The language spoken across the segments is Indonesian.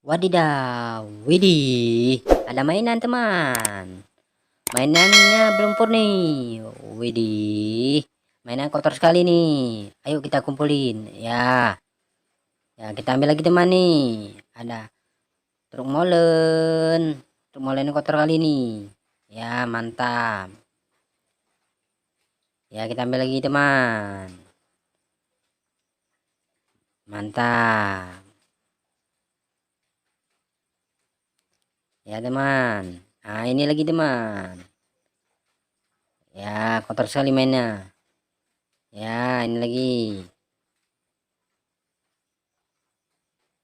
Wadidaw, widih, ada mainan teman. Mainannya belum nih. Widih, mainan kotor sekali nih. Ayo kita kumpulin. Ya, ya kita ambil lagi teman nih. Ada truk molen. Truk molen kotor kali nih. Ya, mantap. Ya, kita ambil lagi teman. Mantap. Ya teman. Nah ini lagi teman. Ya kotor sekali mainnya. Ya ini lagi.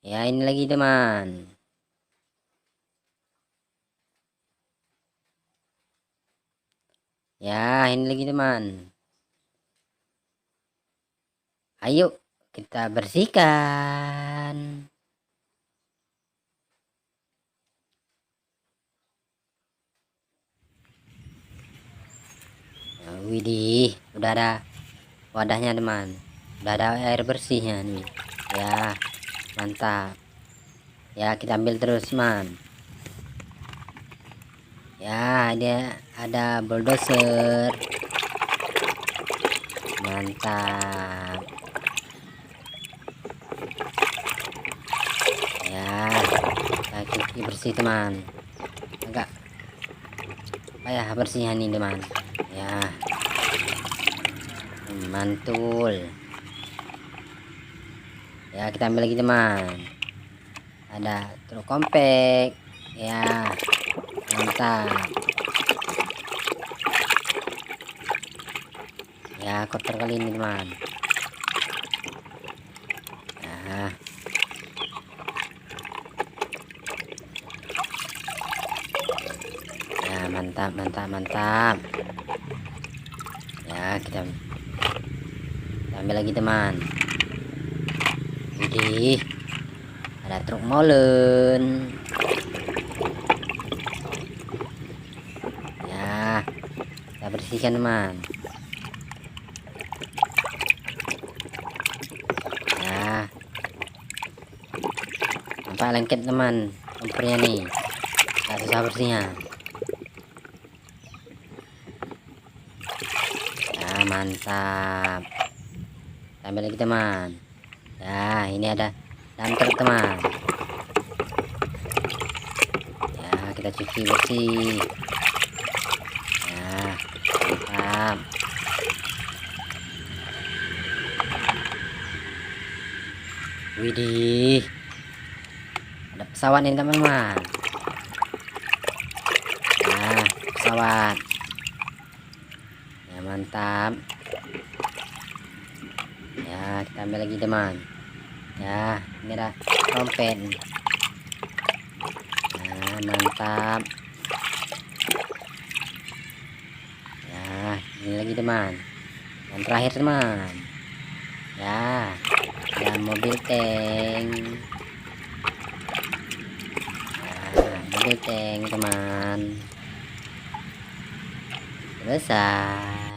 Ya ini lagi teman. Ya ini lagi teman. Ayo kita bersihkan. Nah, widih, udah ada wadahnya teman. Udah ada air bersihnya nih. Ya mantap. Ya kita ambil terus man. Ya ada bulldozer. Mantap. Ya kita cuci bersih teman. Agak payah bersihnya nih teman. Ya mantul. Ya kita ambil lagi teman. Ada truk compact. Ya mantap. Ya kotor kali ini teman. Ya mantap mantap mantap. Ya kita ambil lagi teman. Widih, ada truk molen. Ya kita bersihkan teman. Ya nampak lengket teman kompornya nih, nggak susah bersihnya. Ya mantap, kita ambil lagi teman. Ya ini ada dump truck teman. Ya kita cuci bersih. Ya mantap. Widih, ada pesawat nih teman-teman. Ya pesawat. Ya mantap. Ya kita ambil lagi teman. Ya ini ada trompet. Nah mantap. Ya ini lagi teman, yang terakhir teman. Ya ada mobil tank. Ya mobil tank teman, selesai.